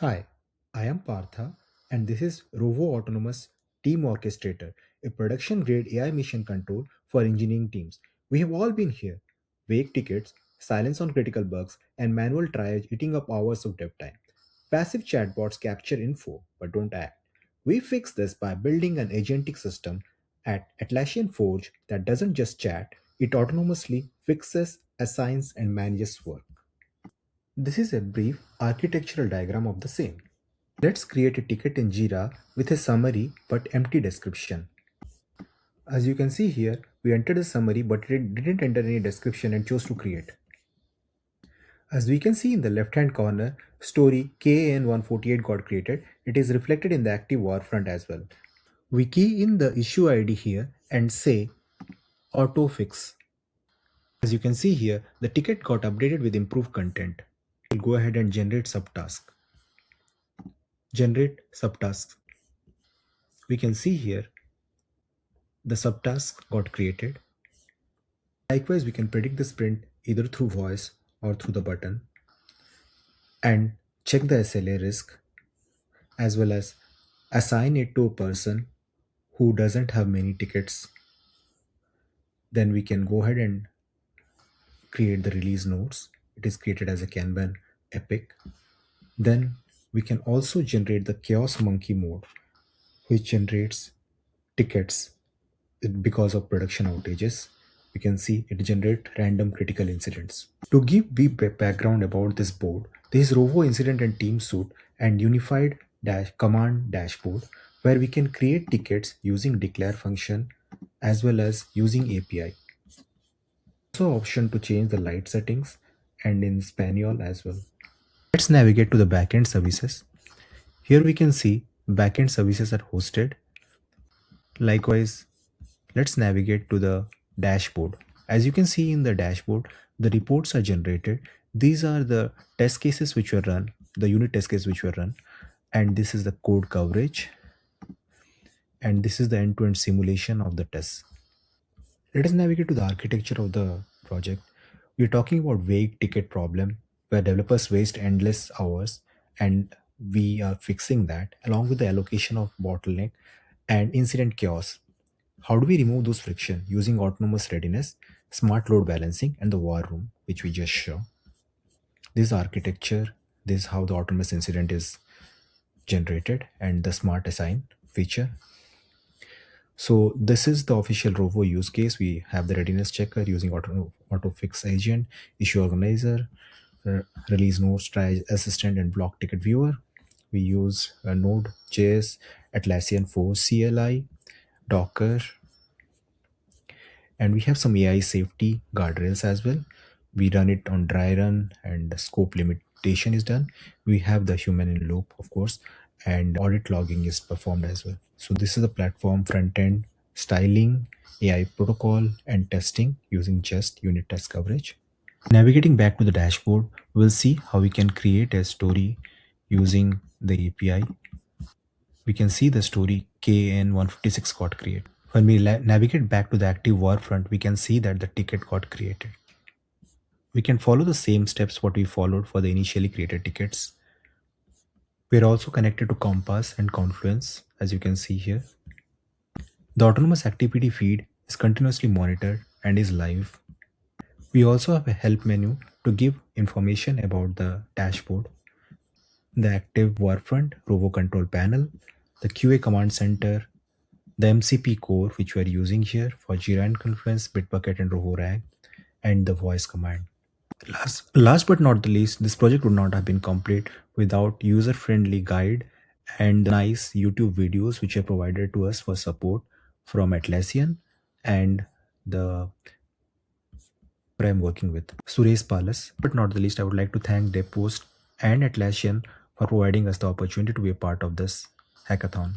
Hi, I am Partha, and this is Rovo Autonomous Team Orchestrator, a production grade AI mission control for engineering teams. We have all been here. Vague tickets, silence on critical bugs, and manual triage eating up hours of dev time. Passive chatbots capture info but don't act. We fix this by building an agentic system at Atlassian Forge that doesn't just chat, it autonomously fixes, assigns, and manages work. This is a brief architectural diagram of the same. Let's create a ticket in Jira with a summary but empty description. As you can see here, we entered the summary but it didn't enter any description and chose to create. As we can see in the left hand corner, story KAN148 got created. It is reflected in the active warfront as well. We key in the issue ID here and say autofix. As you can see here, the ticket got updated with improved content. We'll go ahead and generate subtask. Generate subtasks. We can see here the subtask got created. Likewise, we can predict the sprint either through voice or through the button and check the SLA risk as well as assign it to a person who doesn't have many tickets. Then we can go ahead and create the release notes. It is created as a Kanban epic. Then we can also generate the chaos monkey mode, which generates tickets because of production outages. We can see it generate random critical incidents. To give brief background about this board, there is Rovo Incident and Team Suite and Unified Command Dashboard where we can create tickets using declare function as well as using API. Also option to change the light settings and in Spaniel as well. Let's navigate to the backend services. Here we can see backend services are hosted. Likewise, let's navigate to the dashboard. As you can see in the dashboard, the reports are generated. These are the test cases which were run, the unit test case which were run, and this is the code coverage, and this is the end-to-end simulation of the tests. Let us navigate to the architecture of the project. We're talking about vague ticket problem where developers waste endless hours, and we are fixing that along with the allocation of bottleneck and incident chaos. How do we remove those friction using autonomous readiness, smart load balancing, and the war room, which we just show? This is architecture. This is how the autonomous incident is generated and the smart assign feature. So this is the official Rovo use case. We have the readiness checker using auto fix agent, issue organizer, release nodes, try assistant, and block ticket viewer. We use Node.js, Atlassian 4 CLI, Docker, and we have some AI safety guardrails as well. We run it on dry run and the scope limitation is done. We have the human in loop, of course, and audit logging is performed as well. So this is the platform front end styling, AI protocol, and testing using just unit test coverage. Navigating back to the dashboard, we'll see how we can create a story using the API. We can see the story KN156 got created. When we navigate back to the active warfront, we can see that the ticket got created. We can follow the same steps what we followed for the initially created tickets. We are also connected to Compass and Confluence, as you can see here. The autonomous activity feed is continuously monitored and is live. We also have a help menu to give information about the dashboard, the active warfront, Rovo control panel, the QA command center, the MCP core, which we are using here for Jira and Confluence, Bitbucket and Rovo RAG, and the voice command. Last but not the least, this project would not have been complete without user-friendly guide and the nice YouTube videos which are provided to us for support from Atlassian and the I'm working with, Suresh Palas. But not the least, I would like to thank Depost and Atlassian for providing us the opportunity to be a part of this hackathon.